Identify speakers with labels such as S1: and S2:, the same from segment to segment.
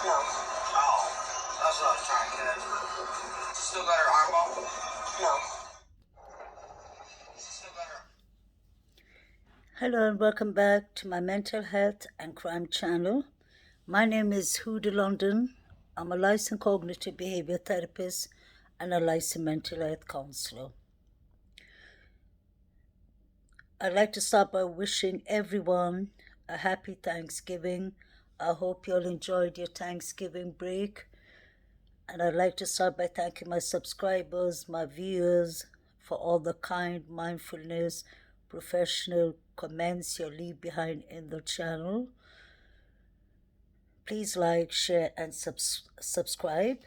S1: No. Oh, that's what I was trying to get. Still got her arm open? No. Still got her.
S2: Hello and welcome back to my mental health and crime channel. My name is Huda London. I'm a licensed cognitive behavior therapist and a licensed mental health counselor. I'd like to start by wishing everyone a happy Thanksgiving. I hope you all enjoyed your Thanksgiving break. And I'd like to start by thanking my subscribers, my viewers, for all the kind, mindfulness, professional comments you leave behind in the channel. Please like, share, and subscribe.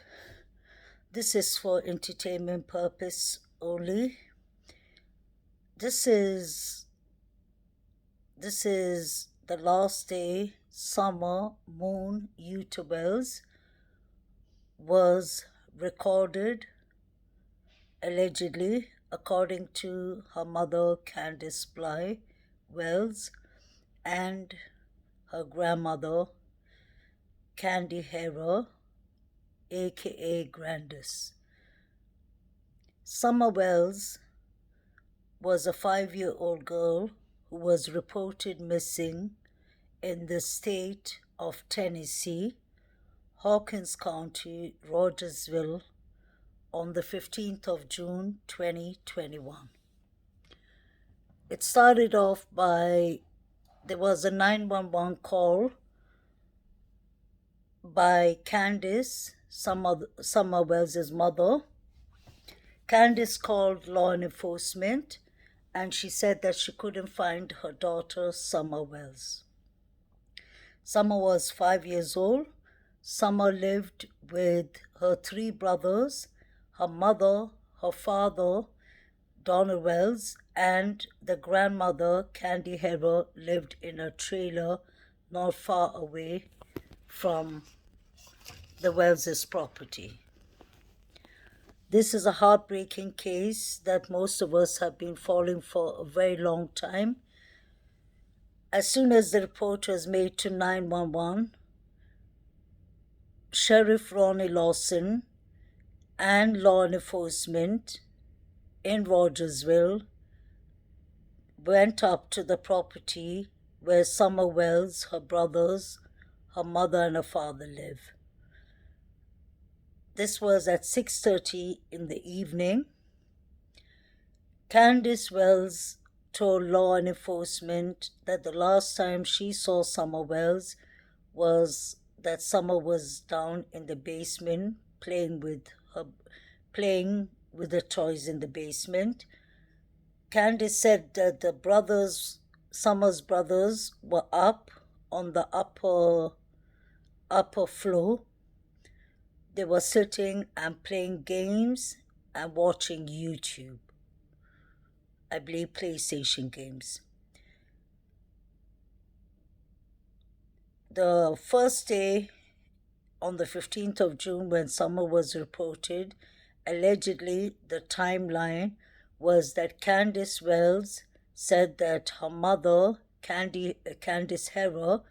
S2: This is for entertainment purpose only. This is the last day Summer Moon Yuta Wells was recorded, allegedly, according to her mother Candice Bly Wells and her grandmother Candy Hera, aka Grandis. Summer Wells was a 5-year-old girl who was reported missing in the state of Tennessee, Hawkins County, Rogersville, on the 15th of June 2021. It started off by, there was a 911 call by Candice, Summer Wells' mother. Candice called law enforcement and she said that she couldn't find her daughter, Summer Wells. Summer was 5 years old. Summer lived with her 3 brothers, her mother, her father, Donna Wells, and the grandmother, Candy Hera, lived in a trailer not far away from the Wells' property. This is a heartbreaking case that most of us have been following for a very long time. As soon as the report was made to 911, Sheriff Ronnie Lawson and law enforcement in Rogersville went up to the property where Summer Wells, her brothers, her mother and her father live. This was at 6:30 in the evening. Candice Wells told law enforcement that the last time she saw Summer Wells was that Summer was down in the basement playing with the toys in the basement. Candice said that the brothers, Summer's brothers, were up on the upper floor. They were sitting and playing games and watching YouTube. I believe PlayStation games. The first day, on the 15th of June, when Summer was reported, allegedly the timeline was that Candice Wells said that her mother, Candice Hera,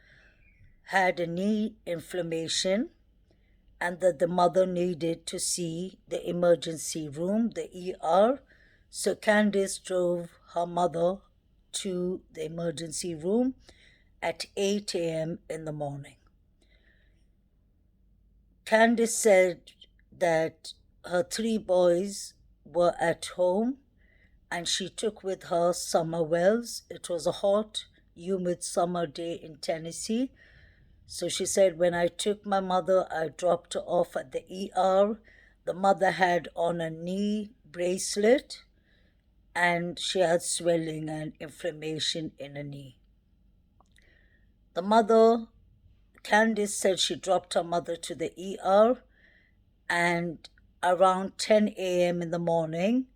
S2: had a knee inflammation and that the mother needed to see the emergency room, the ER. So Candice drove her mother to the emergency room at 8 a.m. in the morning. Candice said that her 3 boys were at home and she took with her Summer Wells. It was a hot, humid summer day in Tennessee. So she said, when I took my mother, I dropped her off at the ER. The mother had on a knee bracelet and she had swelling and inflammation in her knee. The mother, Candice, said she dropped her mother to the ER and around 10 a.m. in the morning,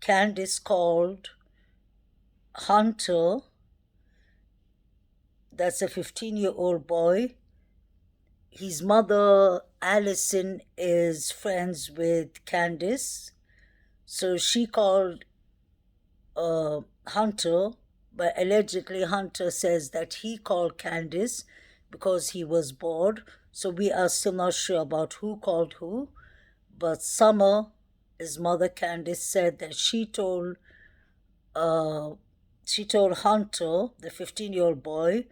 S2: Candice called Hunter, that's a 15-year-old boy. His mother, Allison, is friends with Candice. So she called Hunter, but allegedly Hunter says that he called Candice because he was bored. So we are still not sure about who called who, but Summer, his mother Candice, said that she told Hunter, the 15-year-old boy,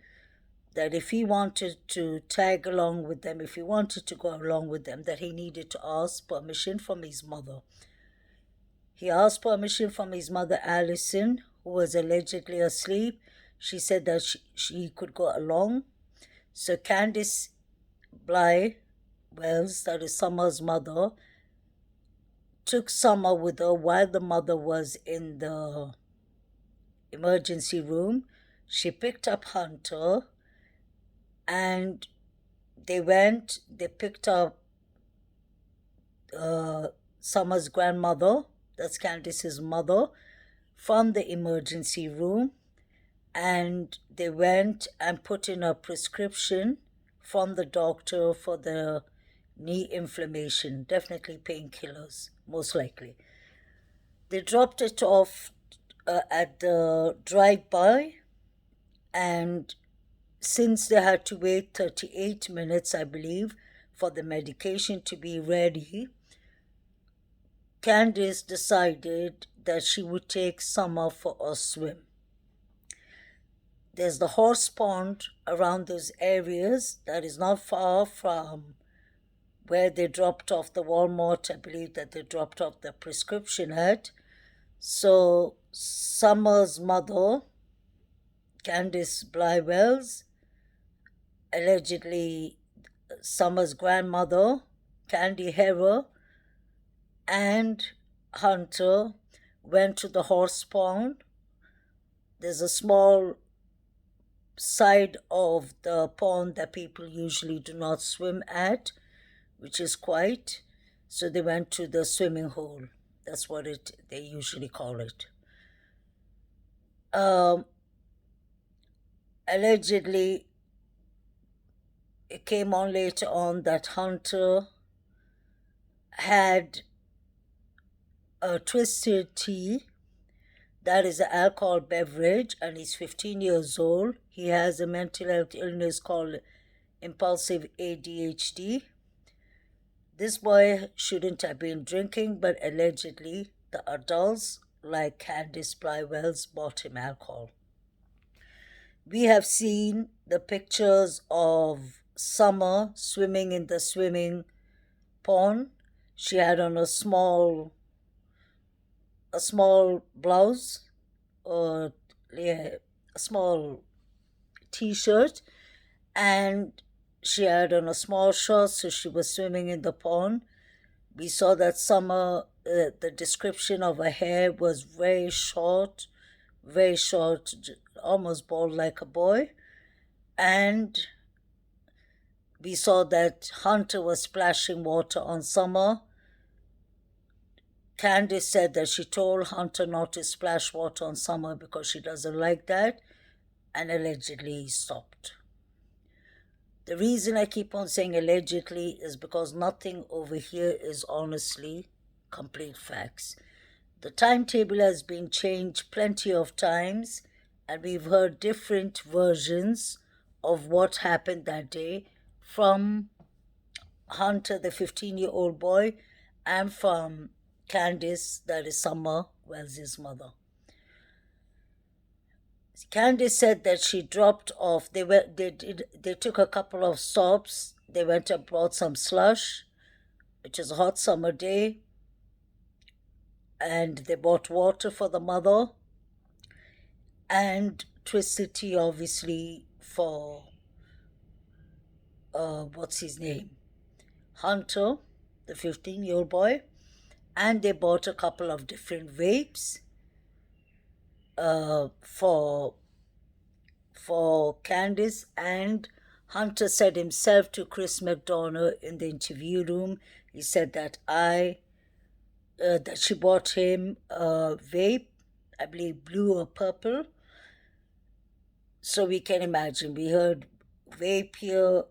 S2: that if he wanted to tag along with them, if he wanted to go along with them, that he needed to ask permission from his mother. He asked permission from his mother, Allison, who was allegedly asleep. She said that she could go along. So Candice Bly Wells, that is Summer's mother, took Summer with her while the mother was in the emergency room. She picked up Hunter and they picked up Summer's grandmother, that's Candice's mother, from the emergency room, and they went and put in a prescription from the doctor for the knee inflammation, definitely painkillers, most likely. They dropped it off at the drive-by, and since they had to wait 38 minutes, I believe, for the medication to be ready, Candice decided that she would take Summer for a swim. There's the horse pond around those areas that is not far from where they dropped off the Walmart, I believe, that they dropped off the prescription at. So Summer's mother, Candice Bly Wells, allegedly Summer's grandmother, Candy Herrer, and Hunter went to the horse pond. There's a small side of the pond that people usually do not swim at, which is quiet. So they went to the swimming hole. That's what they usually call it. Allegedly, it came on later on that Hunter had a Twisted Tea, that is an alcohol beverage, and he's 15 years old. He has a mental health illness called impulsive ADHD. This boy shouldn't have been drinking, but allegedly the adults, like Candice Bly Wells, bought him alcohol. We have seen the pictures of Summer swimming in the swimming pond. She had on a small blouse, or a small t-shirt, and she had on a small short, so she was swimming in the pond. We saw that Summer, the description of her hair was very short, almost bald like a boy. And we saw that Hunter was splashing water on Summer. Candice said that she told Hunter not to splash water on Summer because she doesn't like that, and allegedly he stopped. The reason I keep on saying allegedly is because nothing over here is honestly complete facts. The timetable has been changed plenty of times, and we've heard different versions of what happened that day from Hunter, the 15-year-old boy, and from Candice, that is Summer Wells' mother. Candice said that she dropped off. They took a couple of stops. They went and brought some slush, which is a hot summer day, and they bought water for the mother, and Twisted Tea, obviously, for what's his name, Hunter, the 15-year-old boy. And they bought a couple of different vapes for Candice. And Hunter said himself to Chris McDonough in the interview room, he said that that she bought him a vape, I believe blue or purple. So we can imagine, we heard vape here.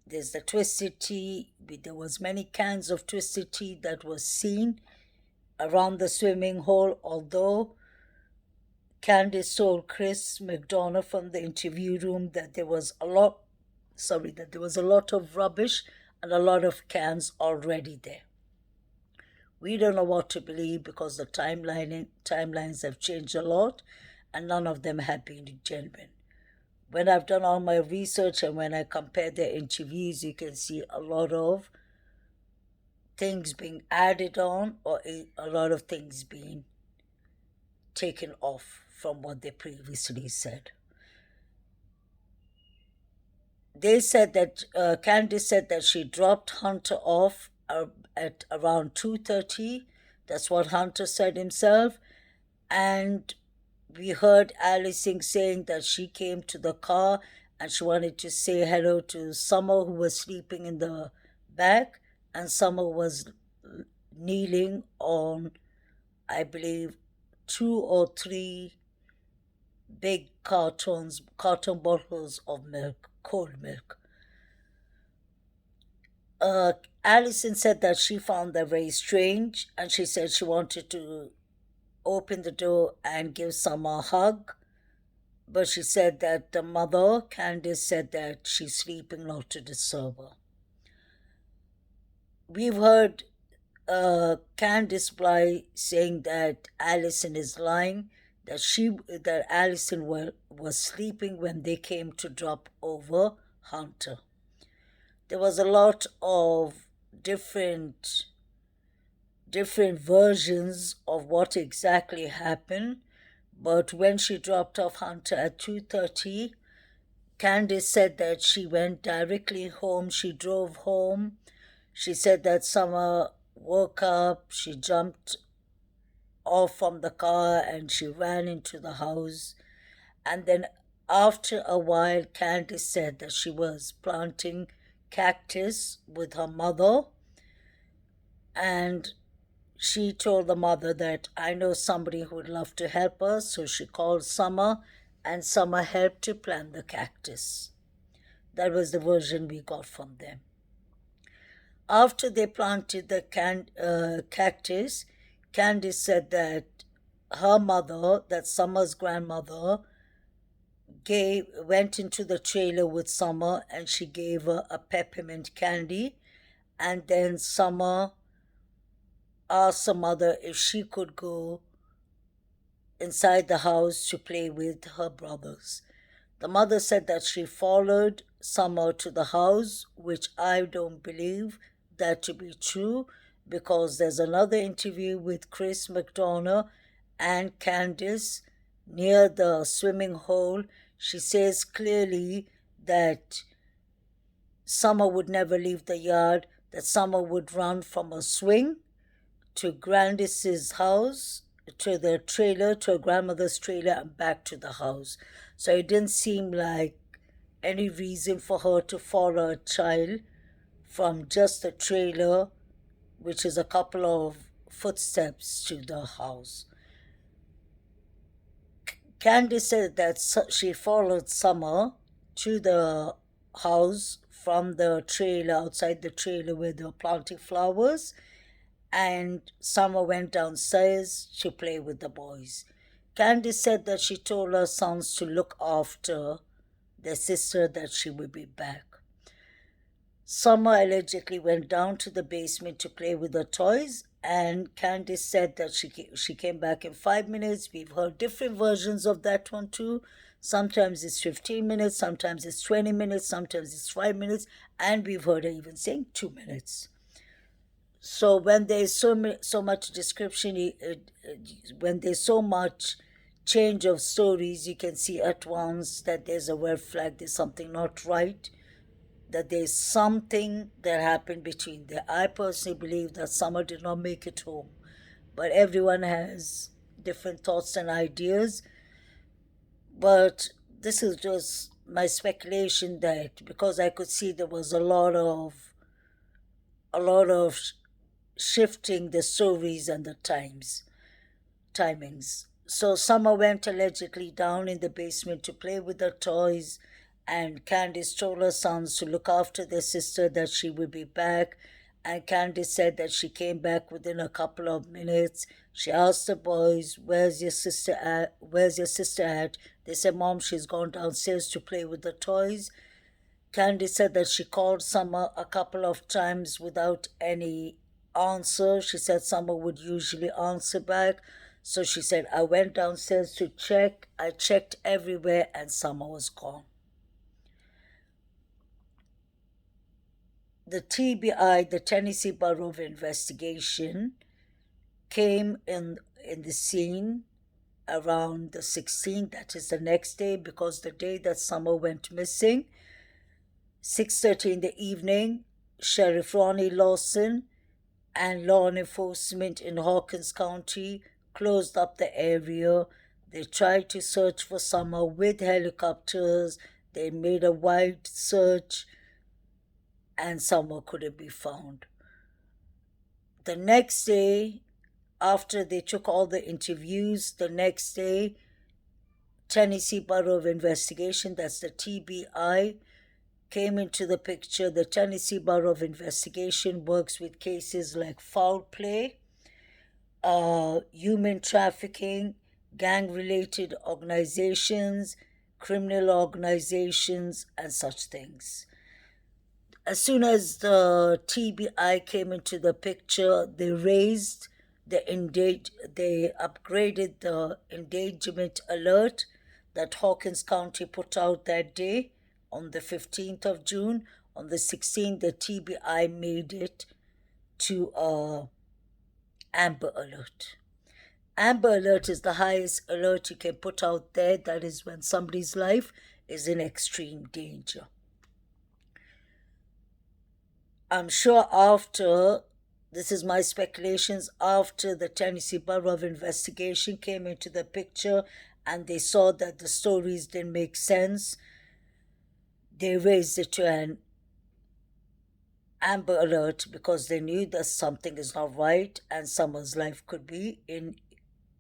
S2: There's the Twisted Tea. There was many cans of Twisted Tea that was seen around the swimming hole, although Candice told Chris McDonough from the interview room that there was a lot sorry, that there was a lot of rubbish and a lot of cans already there. We don't know what to believe because the timelines have changed a lot and none of them have been genuine. When I've done all my research and when I compare their interviews, you can see a lot of things being added on or a lot of things being taken off from what they previously said. They said that Candice said that she dropped Hunter off at around 2:30. That's what Hunter said himself. And we heard Allison saying that she came to the car and she wanted to say hello to Summer, who was sleeping in the back, and Summer was kneeling on, I believe, 2 or 3 big carton bottles of milk, cold milk. Allison said that she found that very strange, and she said she wanted to open the door and give Summer a hug, but she said that the mother, Candice, said that she's sleeping, not to disturb her. We've heard Candice Bly saying that Allison is lying, that Allison was sleeping when they came to drop over Hunter. There was a lot of different versions of what exactly happened, but when she dropped off Hunter at 2:30, Candice said that she went directly home. She drove home. She said that Summer woke up, she jumped off from the car and she ran into the house. And then after a while, Candice said that she was planting cactus with her mother, and she told the mother that I know somebody who would love to help us. So she called Summer, and Summer helped to plant the cactus. That was the version we got from them. After they planted the cactus, Candice said that her mother, that Summer's grandmother, went into the trailer with Summer and she gave her a peppermint candy, and then Summer asked her mother if she could go inside the house to play with her brothers. The mother said that she followed Summer to the house, which I don't believe that to be true, because there's another interview with Chris McDonough and Candice near the swimming hole. She says clearly that Summer would never leave the yard, that Summer would run from a swing to Candice's house, to the trailer, to her grandmother's trailer, and back to the house. So it didn't seem like any reason for her to follow a child from just the trailer, which is a couple of footsteps, to the house. Candice said that she followed Summer to the house from the trailer, outside the trailer where they were planting flowers, and Summer went downstairs to play with the boys. Candice said that she told her sons to look after their sister, that she would be back. Summer allegedly went down to the basement to play with her toys, and Candice said that she came back in 5 minutes. We've heard different versions of that one too. Sometimes it's 15 minutes, sometimes it's 20 minutes, sometimes it's 5 minutes, and we've heard her even saying 2 minutes. So when there's so much description, when there's so much change of stories, you can see at once that there's a red flag, there's something not right, that there's something that happened between them. I personally believe that Summer did not make it home, but everyone has different thoughts and ideas. But this is just my speculation, that because I could see there was a lot of shifting the stories and the timings. So Summer went allegedly down in the basement to play with her toys, and Candice told her sons to look after their sister, that she would be back. And Candice said that she came back within a couple of minutes. She asked the boys, where's your sister at? They said, Mom, she's gone downstairs to play with the toys. Candy said that she called Summer a couple of times without any answer. She said Summer would usually answer back. So she said, I went downstairs to check. I checked everywhere and Summer was gone. The TBI, the Tennessee Bureau of Investigation, came in the scene around the 16th, that is the next day, because the day that Summer went missing, 6:30 in the evening, Sheriff Ronnie Lawson and law enforcement in Hawkins County closed up the area. They tried to search for Summer with helicopters. They made a wide search and Summer couldn't be found. The next day, after they took all the interviews, the next day, Tennessee Bureau of Investigation, that's the TBI, came into the picture. The Tennessee Bureau of Investigation works with cases like foul play, human trafficking, gang-related organizations, criminal organizations, and such things. As soon as the TBI came into the picture, they upgraded the endangerment alert that Hawkins County put out that day on the 15th of June. On the 16th, the TBI made it to Amber Alert. Amber Alert is the highest alert you can put out there. That is when somebody's life is in extreme danger. I'm sure this is my speculations, after the Tennessee Bureau of Investigation came into the picture and they saw that the stories didn't make sense, they raised it to an Amber Alert because they knew that something is not right and someone's life could be in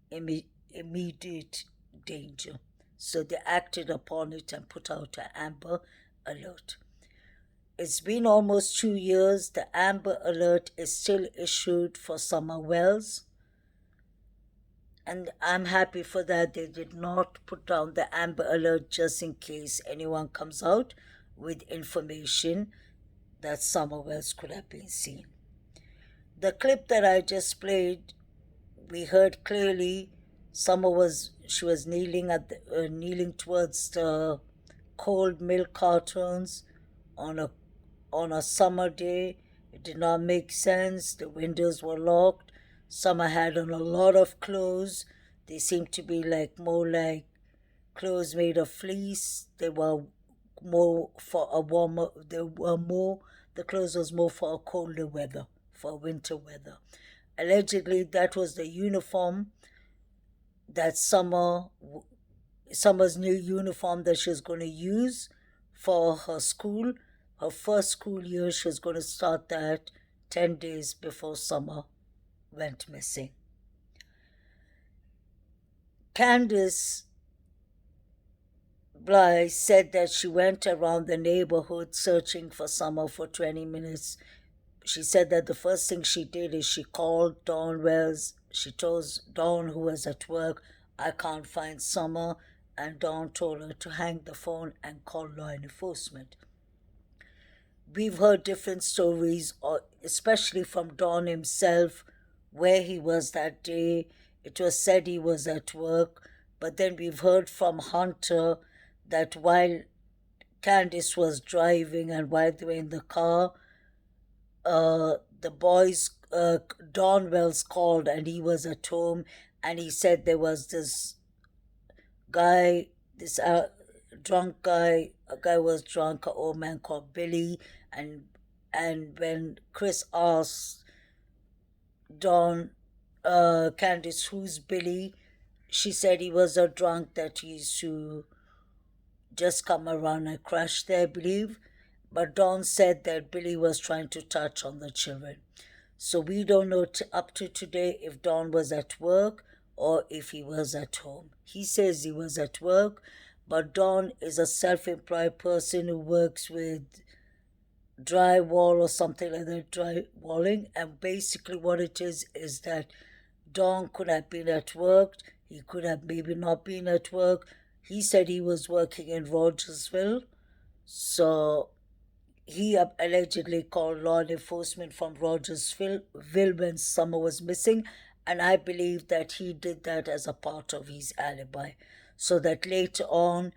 S2: immediate danger. So they acted upon it and put out an Amber Alert. It's been almost 2 years. The Amber Alert is still issued for Summer Wells. And I'm happy for that. They did not put down the Amber Alert just in case anyone comes out with information that Summer Wells could have been seen. The clip that I just played, we heard clearly she was kneeling towards the cold milk cartons on a summer day. It did not make sense. The windows were locked. Summer had on a lot of clothes. They seemed to be more like clothes made of fleece. They were more for a warmer. The clothes was more for a colder weather, for winter weather. Allegedly, that was the uniform that Summer's new uniform that she was going to use for her school. Her first school year, she was going to start that 10 days before Summer went missing. Candice Bly said that she went around the neighborhood searching for Summer for 20 minutes. She said that the first thing she did is she called Dawn Wells. She told Dawn, who was at work, I can't find Summer, and Dawn told her to hang the phone and call law enforcement. We've heard different stories, especially from Dawn himself, where he was that day. It was said he was at work, but then we've heard from Hunter that while Candice was driving and while they were in the car, the boys, Dawn Wells called and he was at home, and he said there was this guy, this drunk guy, a guy was drunk, an old man called Billy, and when Chris asked Candice, who's Billy, she said he was a drunk that used to just come around and crash there, I believe. But Dawn said that Billy was trying to touch on the children. So we don't know up to today if Dawn was at work or if he was at home. He says he was at work, but Dawn is a self-employed person who works with drywall or something like that, drywalling. And basically what it is that Dawn could have been at work. He could have maybe not been at work. He said he was working in Rogersville. So he allegedly called law enforcement from Rogersville when Summer was missing, and I believe that he did that as a part of his alibi, so that later on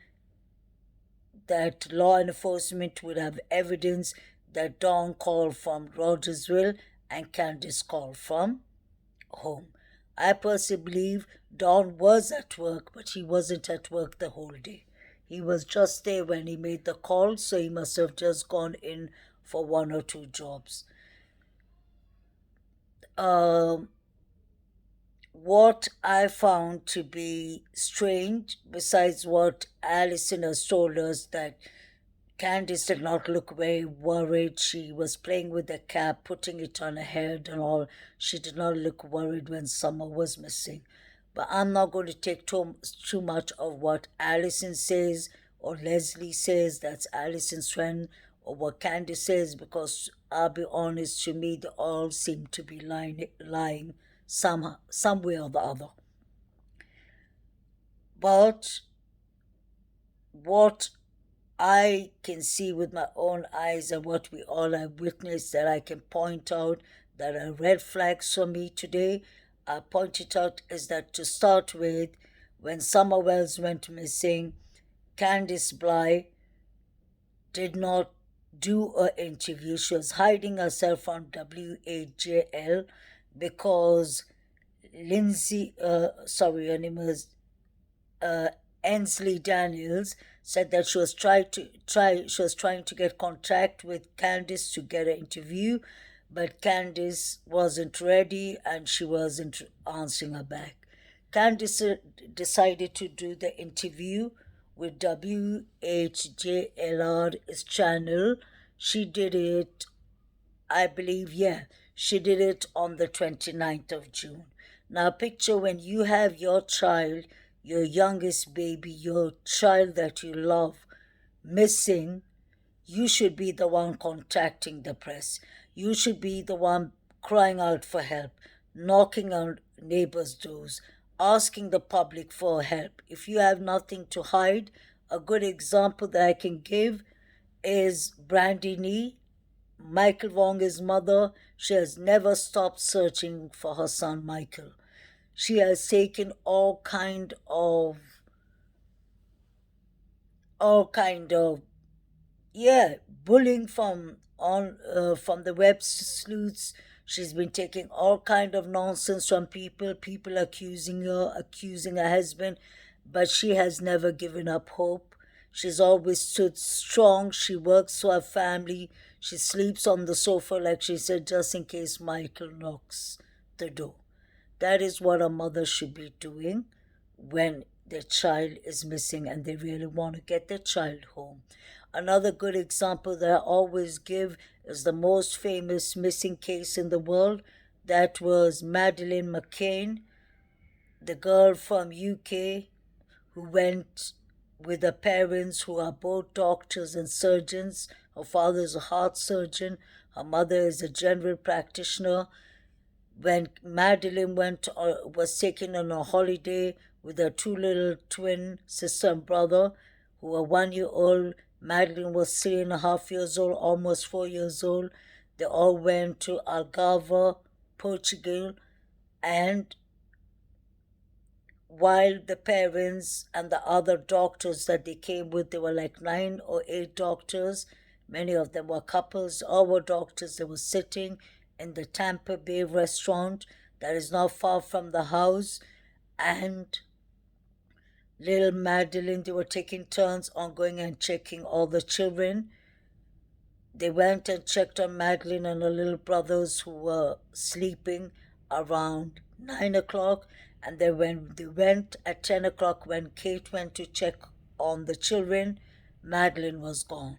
S2: that law enforcement would have evidence that Dawn called from Rogersville and Candice called from home. I personally believe Dawn was at work, but he wasn't at work the whole day. He was just there when he made the call, so he must have just gone in for one or two jobs. What I found to be strange, besides what Allison has told us, that Candice did not look very worried. She was playing with the cap, putting it on her head and all. She did not look worried when Summer was missing. But I'm not going to take too much of what Allison says or Leslie says, that's Allison's friend, or what Candice says, because I'll be honest, to me, they all seem to be lying some way or the other. But what I can see with my own eyes and what we all have witnessed, that I can point out that are red flags for me today, I pointed out, is that to start with, when Summer Wells went missing, Candice Bly did not do an interview. She was hiding herself on WAJL because her name was Ensley Daniels, said that she was trying to get contact with Candice to get an interview, but Candice wasn't ready and she wasn't answering her back. Candice decided to do the interview with WHJLR's channel. She did it, I believe, she did it on the 29th of June. Now picture when you have your child, your youngest baby, your child that you love, missing, you should be the one contacting the press. You should be the one crying out for help, knocking on neighbors' doors, asking the public for help. If you have nothing to hide, a good example that I can give is Brandy Nee, Michael Wonga's mother. She has never stopped searching for her son Michael. She has taken all kind of bullying from the web sleuths. She's been taking all kind of nonsense from people accusing her husband, but she has never given up hope. She's always stood strong. She works for her family. She sleeps on the sofa, like she said, just in case Michael knocks the door. That is what a mother should be doing when their child is missing and they really want to get their child home. Another good example that I always give is the most famous missing case in the world. That was Madeleine McCann, the girl from UK who went with her parents, who are both doctors and surgeons. Her father is a heart surgeon. Her mother is a general practitioner. When Madeleine was taken on a holiday with her two little twin sister and brother, who were 1 year old. Madeleine was 3.5 years old, almost 4 years old. They all went to Algarve, Portugal, and while the parents and the other doctors that they came with, there were like 9 or 8 doctors. Many of them were couples, all were doctors. They were sitting in the Tampa Bay restaurant that is not far from the house, and little Madeleine, they were taking turns on going and checking all the children. They went and checked on Madeleine and her little brothers who were sleeping around 9 o'clock. And then when they went at 10 o'clock, when Kate went to check on the children, Madeleine was gone.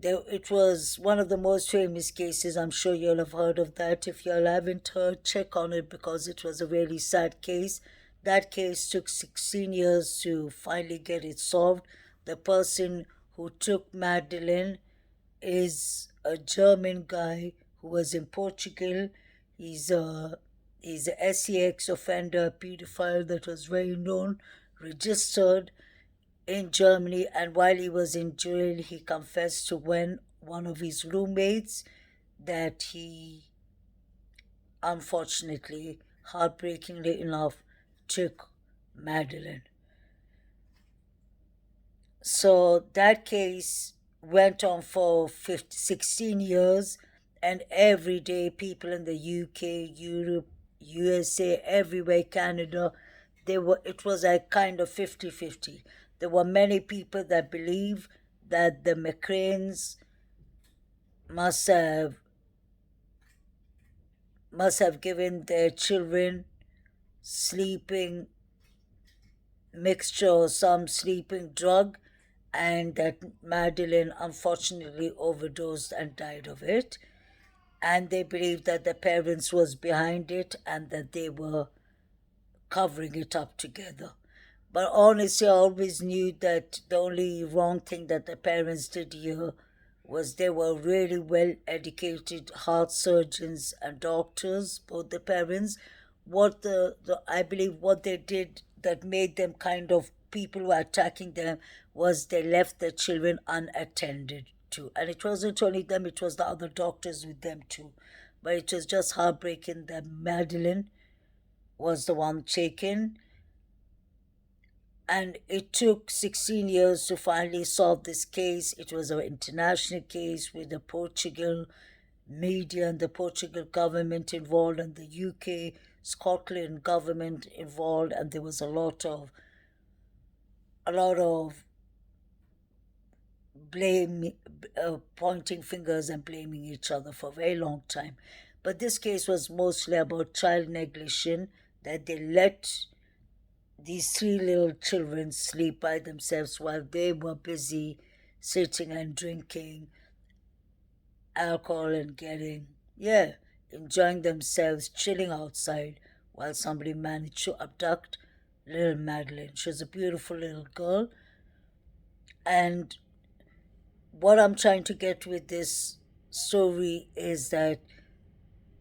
S2: It was one of the most famous cases. I'm sure you'll have heard of that. If you haven't heard, check on it, because it was a really sad case. That case took 16 years to finally get it solved. The person who took Madeleine is a German guy who was in Portugal. He's a SEX offender, a pedophile that was very known, registered in Germany, and while he was in jail, he confessed to one of his roommates that he unfortunately, heartbreakingly enough, took Madeline. So that case went on for 16 years, and every day people in the UK, Europe, USA, everywhere, Canada, it was a kind of 50-50. There were many people that believe that the McCranes must have given their children sleeping mixture or some sleeping drug, and that Madeline unfortunately overdosed and died of it. And they believed that the parents was behind it and that they were covering it up together. But honestly, I always knew that the only wrong thing that the parents did here was they were really well educated heart surgeons and doctors, both the parents. What I believe what they did that made them kind of people who were attacking them was they left the children unattended to. And it wasn't only them, it was the other doctors with them too. But it was just heartbreaking that Madeline was the one taken, and it took 16 years to finally solve this case. It was an international case with the Portugal media and the Portugal government involved, and the UK, Scotland government involved, and there was a lot of blame, pointing fingers and blaming each other for a very long time. But this case was mostly about child negligence, that they let these three little children sleep by themselves while they were busy sitting and drinking alcohol and enjoying themselves, chilling outside, while somebody managed to abduct little Madeline. She was a beautiful little girl. And what I'm trying to get with this story is that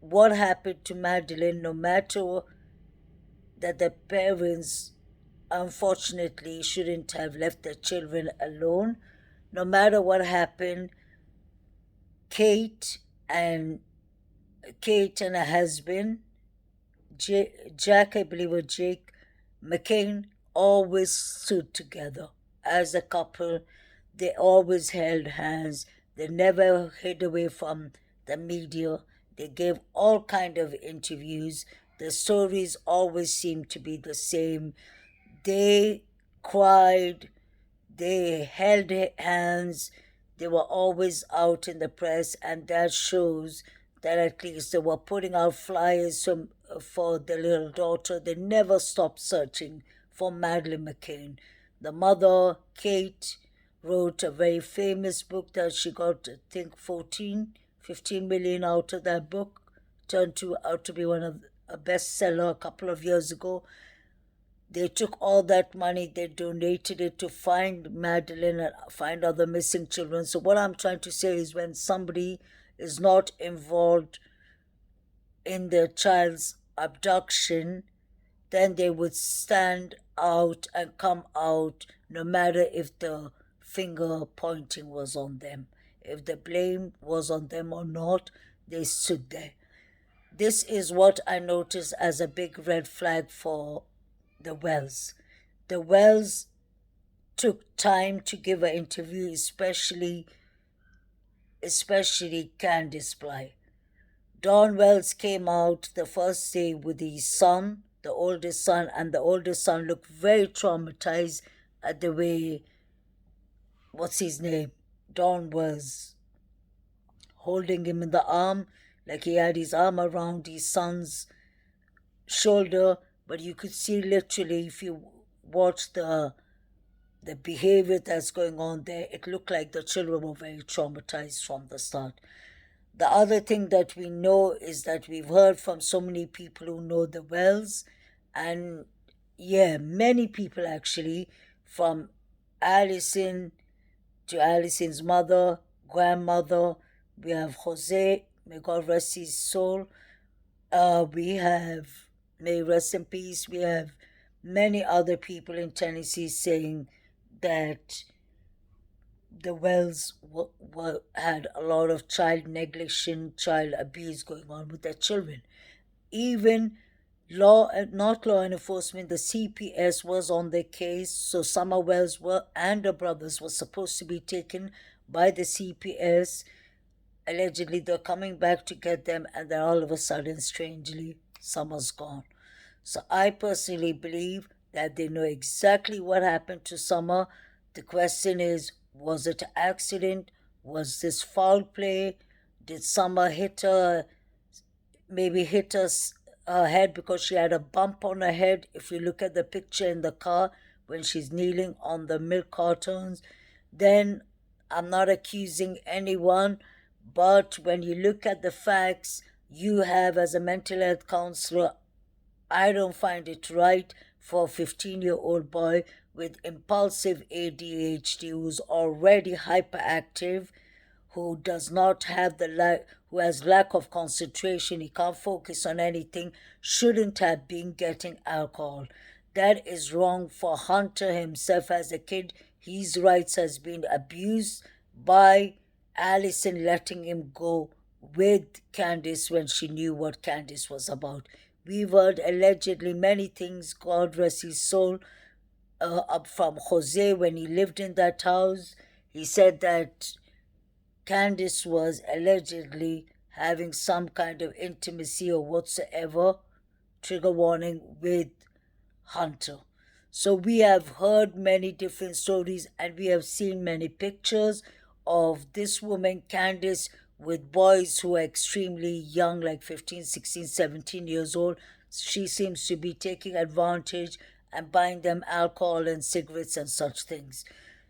S2: what happened to Madeline, no matter that the parents unfortunately shouldn't have left their children alone. No matter what happened, Kate and her husband, Jack, I believe, or Jake McCain, always stood together as a couple. They always held hands. They never hid away from the media. They gave all kind of interviews. The stories always seemed to be the same. They cried, they held hands, they were always out in the press, and that shows that at least they were putting out flyers for the little daughter. They never stopped searching for Madeleine McCann. The mother, Kate, wrote a very famous book that she got, I think, 15 million out of that book. Turned out to be one of a bestseller a couple of years ago. They took all that money, they donated it to find Madeline and find other missing children. So what I'm trying to say is when somebody is not involved in their child's abduction, then they would stand out and come out no matter if the finger pointing was on them. If the blame was on them or not, they stood there. This is what I noticed as a big red flag for the Wells. The Wells took time to give an interview, especially Candice Bly. Don Wells came out the first day with his son, the oldest son, and the oldest son looked very traumatized at the way, what's his name, Don was holding him in the arm, like he had his arm around his son's shoulder, but you could see literally, if you watch the behavior that's going on there, it looked like the children were very traumatized from the start. The other thing that we know is that we've heard from so many people who know the Wells, and many people actually, from Allison to Allison's mother, grandmother. We have Jose, may God rest his soul. We have, may rest in peace, we have many other people in Tennessee saying that the Wells had a lot of child neglection, child abuse going on with their children. Even not law enforcement, the CPS was on their case. So Summer Wells and her brothers were supposed to be taken by the CPS. Allegedly, they're coming back to get them, and then all of a sudden, strangely, Summer's gone. So I personally believe that they know exactly what happened to Summer. The question is, was it an accident? Was this foul play? Did Summer maybe hit her head because she had a bump on her head? If you look at the picture in the car when she's kneeling on the milk cartons, then I'm not accusing anyone, but when you look at the facts, you have, as a mental health counselor, I don't find it right for a 15-year-old boy with impulsive ADHD who's already hyperactive, who does not have who has lack of concentration, he can't focus on anything, shouldn't have been getting alcohol. That is wrong for Hunter himself. As a kid, his rights has been abused by Allison letting him go with Candice when she knew what Candice was about. We've heard allegedly many things, God rest his soul, up from Jose when he lived in that house. He said that Candice was allegedly having some kind of intimacy or whatsoever, trigger warning, with Hunter. So we have heard many different stories and we have seen many pictures of this woman, Candice, with boys who are extremely young, like 15, 16, 17 years old. She seems to be taking advantage and buying them alcohol and cigarettes and such things.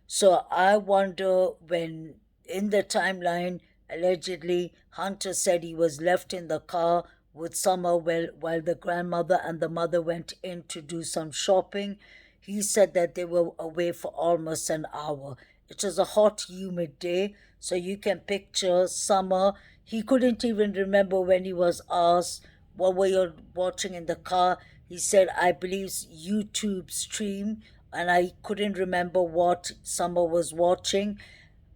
S2: So I wonder, when in the timeline, allegedly, Hunter said he was left in the car with Summer while the grandmother and the mother went in to do some shopping. He said that they were away for almost an hour. It was a hot, humid day, so you can picture Summer. He couldn't even remember when he was asked, what were you watching in the car? He said, I believe YouTube stream, and I couldn't remember what Summer was watching.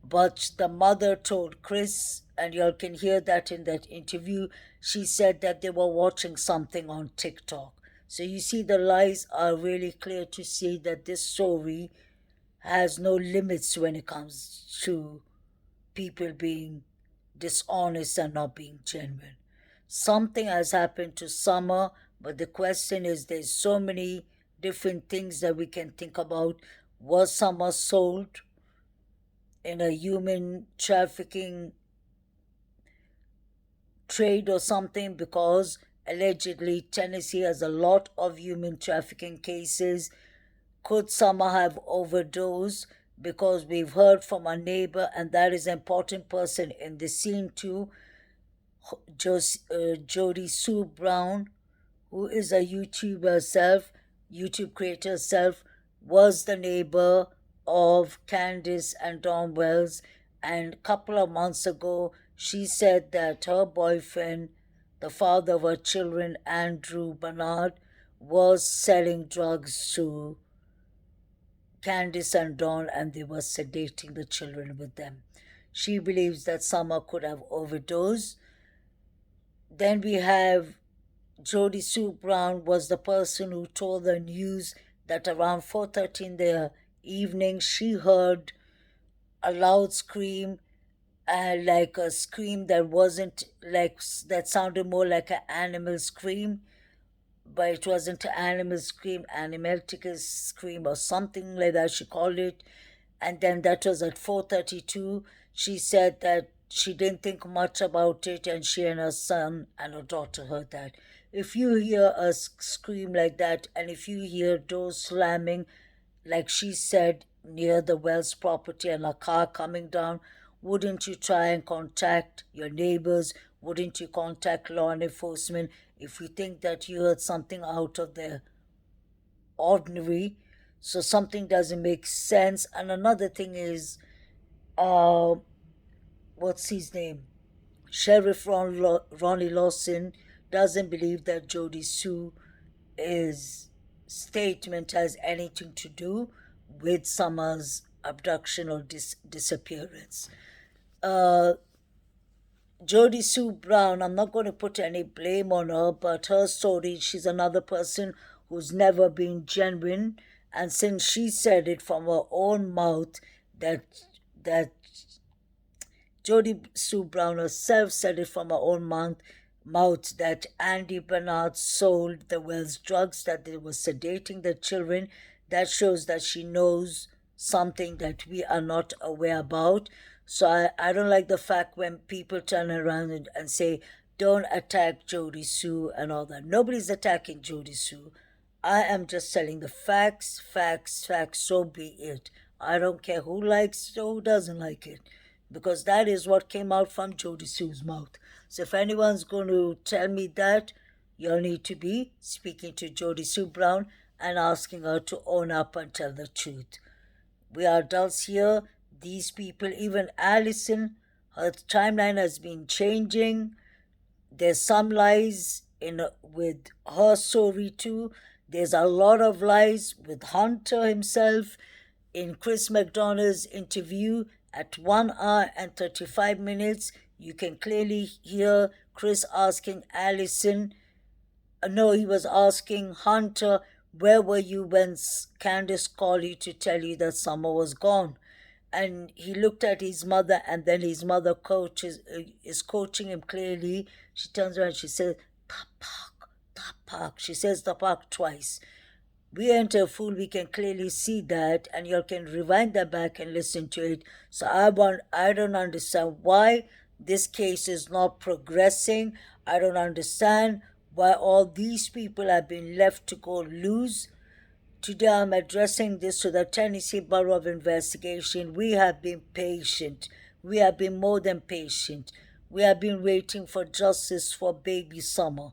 S2: But the mother told Chris, and y'all can hear that in that interview, she said that they were watching something on TikTok. So you see, the lies are really clear to see that this story has no limits when it comes to people being dishonest and not being genuine. Something has happened to Summer, but the question is, there's so many different things that we can think about. Was Summer sold in a human trafficking trade or something? Because allegedly Tennessee has a lot of human trafficking cases. Could Summer have overdosed? Because we've heard from a neighbor, and that is an important person in the scene too, Jody Sue Brown, who is a YouTube creator herself, was the neighbor of Candice and Don Wells. And a couple of months ago, she said that her boyfriend, the father of her children, Andrew Bernard, was selling drugs to Candice and Don, and they were sedating the children with them. She believes that Summer could have overdosed. Then we have Jody Sue Brown was the person who told the news that around 4:30 in the evening she heard a loud scream, like a scream that wasn't like, that sounded more like an animal scream, but it wasn't an animal scream, animaltic scream or something like that, she called it. And then that was at 4:32. She said that she didn't think much about it, and she and her son and her daughter heard that. If you hear a scream like that, and if you hear doors slamming, like she said, near the Wells property, and a car coming down, wouldn't you try and contact your neighbors? Wouldn't you contact law enforcement if you think that you heard something out of the ordinary? So something doesn't make sense. And another thing is, what's his name? Sheriff Ronnie Lawson doesn't believe that Jody Sue's statement has anything to do with Summer's abduction or disappearance. Uh, Jodie Sue Brown, I'm not going to put any blame on her, but her story, she's another person who's never been genuine. And since she said it from her own mouth, that Jodie Sue Brown herself said it from her own mouth that Andy Bernard sold the Wells drugs, that they were sedating the children. That shows that she knows something that we are not aware about. So I don't like the fact when people turn around and say, don't attack Jodie Sue and all that. Nobody's attacking Jodie Sue. I am just telling the facts, so be it. I don't care who likes it or who doesn't like it, because that is what came out from Jodie Sue's mouth. So if anyone's going to tell me that, you'll need to be speaking to Jodie Sue Brown and asking her to own up and tell the truth. We are adults here. These people, even Allison, her timeline has been changing. There's some lies with her story too. There's a lot of lies with Hunter himself. In Chris McDonough's interview at 1 hour and 35 minutes, you can clearly hear Chris asking Allison, no, he was asking Hunter, where were you when Candace called you to tell you that Summer was gone? And he looked at his mother, and then his mother is coaching him clearly. She turns around and she says, Tapak. She says Tapak twice. We ain't a fool, we can clearly see that, and you can rewind that back and listen to it. So I don't understand why this case is not progressing. I don't understand why all these people have been left to go loose. Today I'm addressing this to the Tennessee Bureau of Investigation. We have been patient. We have been more than patient. We have been waiting for justice for baby Summer.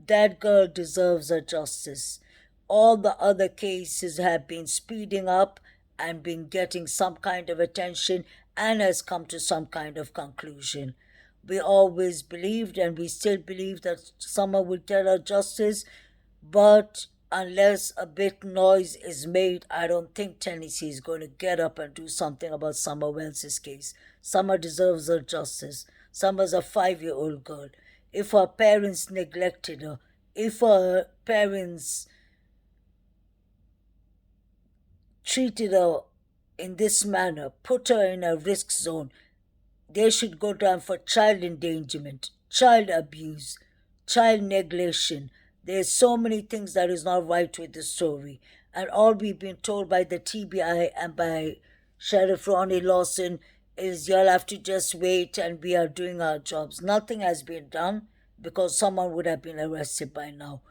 S2: That girl deserves a justice. All the other cases have been speeding up and been getting some kind of attention and has come to some kind of conclusion. We always believed, and we still believe, that Summer will get her justice, but unless a bit noise is made, I don't think Tennessee is going to get up and do something about Summer Wells' case. Summer deserves her justice. Summer's a 5-year-old girl. If her parents neglected her, if her parents treated her in this manner, put her in a risk zone, they should go down for child endangerment, child abuse, child neglection. There's so many things that is not right with the story. And all we've been told by the TBI and by Sheriff Ronnie Lawson is you'll have to just wait and we are doing our jobs. Nothing has been done because someone would have been arrested by now.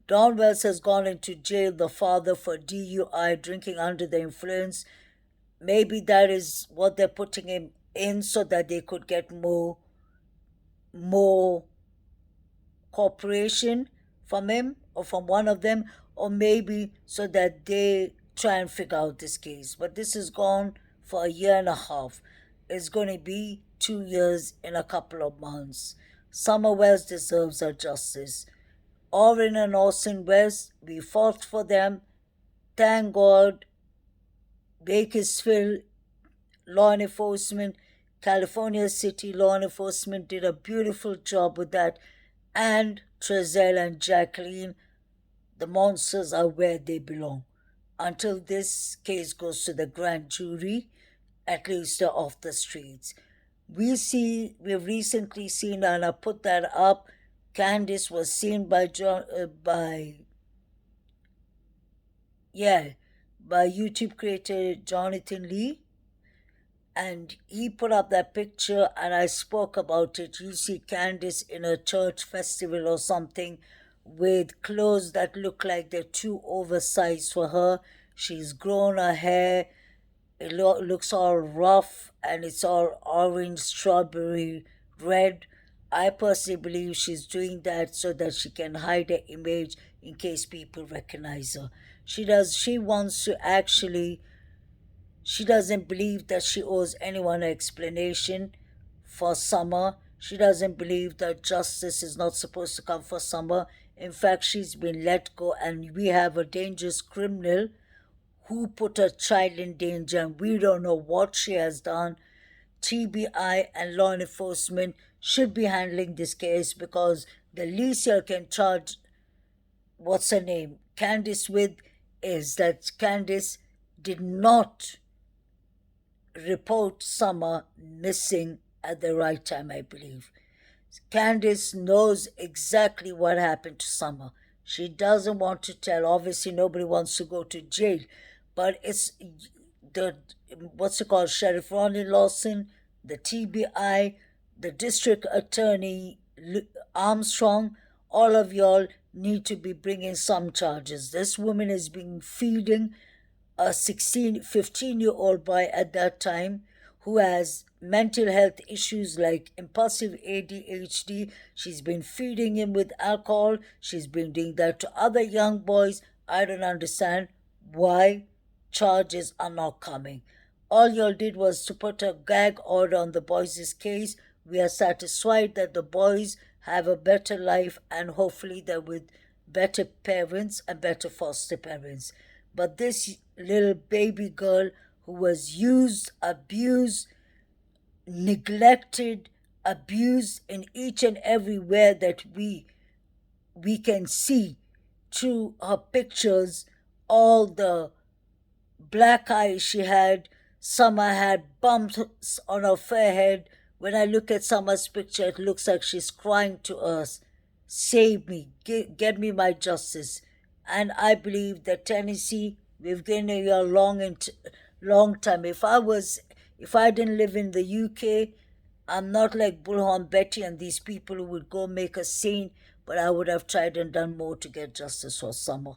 S2: Don Wells has gone into jail, the father, for DUI, drinking under the influence. Maybe that is what they're putting him in so that they could get more cooperation from him or from one of them, or maybe so that they try and figure out this case. But this has gone for 1.5 years. It's going to be 2 years in a couple of months. Summer Wells deserves her justice. Orrin and Orson West, we fought for them. Thank God, Bakersfield law enforcement, California City law enforcement did a beautiful job with that. And Trezell and Jacqueline, the monsters are where they belong. Until this case goes to the grand jury, at least they're off the streets. We've recently seen, and I put that up, Candace was seen by YouTube creator Jonathan Lee, and he put up that picture and I spoke about it. You see Candace in a church festival or something with clothes that look like they're too oversized for her. She's grown her hair. It looks all rough and it's all orange, strawberry, red. I personally believe she's doing that so that she can hide her image in case people recognize her. She doesn't believe that she owes anyone an explanation for Summer. She doesn't believe that justice is not supposed to come for Summer. In fact, she's been let go, and we have a dangerous criminal who put her child in danger, and we don't know what she has done. TBI and law enforcement should be handling this case, because the least you can charge, what's her name, Candice, with is that Candice did not report Summer missing at the right time, I believe. Candice knows exactly what happened to Summer. She doesn't want to tell. Obviously, nobody wants to go to jail, but it's the, what's it called, Sheriff Ronnie Lawson, the TBI, the district attorney Armstrong. All of y'all need to be bringing some charges. This woman has been feeding a 15-year-old boy at that time who has mental health issues like impulsive ADHD. She's been feeding him with alcohol. She's been doing that to other young boys. I don't understand why charges are not coming. All y'all did was to put a gag order on the boys' case. We are satisfied that the boys have a better life, and hopefully they're with better parents and better foster parents. But this little baby girl who was used, abused, neglected, abused in each and everywhere that we can see through her pictures, all the black eyes she had. Summer had bumps on her forehead. When I look at Summer's picture, it looks like she's crying to us, save me, get me my justice. And I believe that Tennessee, we've given you a long time. If I didn't live in the UK, I'm not like Bullhorn Betty and these people who would go make a scene, but I would have tried and done more to get justice for Summer.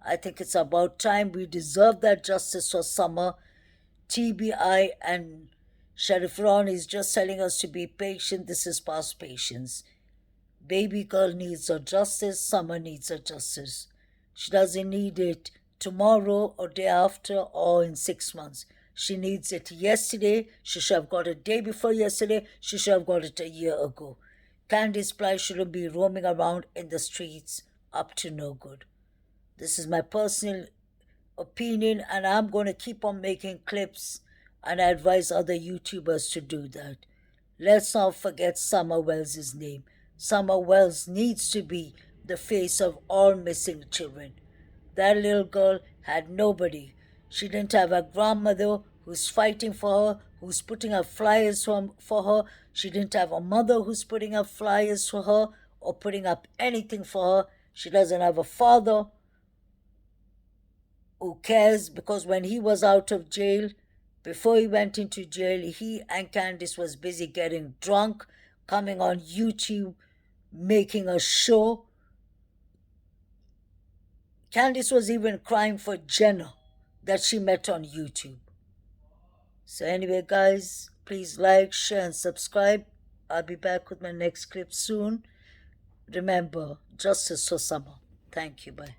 S2: I think it's about time. We deserve that justice for Summer. TBI and Sheriff Ron is just telling us to be patient. This is past patience. Baby girl needs her justice. Summer needs her justice. She doesn't need it tomorrow or day after or in 6 months. She needs it yesterday. She should have got it day before yesterday. She should have got it a year ago. Candice Bly shouldn't be roaming around in the streets up to no good. This is my personal opinion, and I'm going to keep on making clips, and I advise other YouTubers to do that. Let's not forget Summer Wells' name. Summer Wells needs to be the face of all missing children. That little girl had nobody. She didn't have a grandmother who's fighting for her, who's putting up flyers for her. She didn't have a mother who's putting up flyers for her or putting up anything for her. She doesn't have a father who cares, because when he was out of jail, before he went into jail, he and Candice was busy getting drunk, coming on YouTube, making a show. Candice was even crying for Jenna that she met on YouTube. So anyway, guys, please like, share, and subscribe. I'll be back with my next clip soon. Remember, justice for Summer. Thank you. Bye.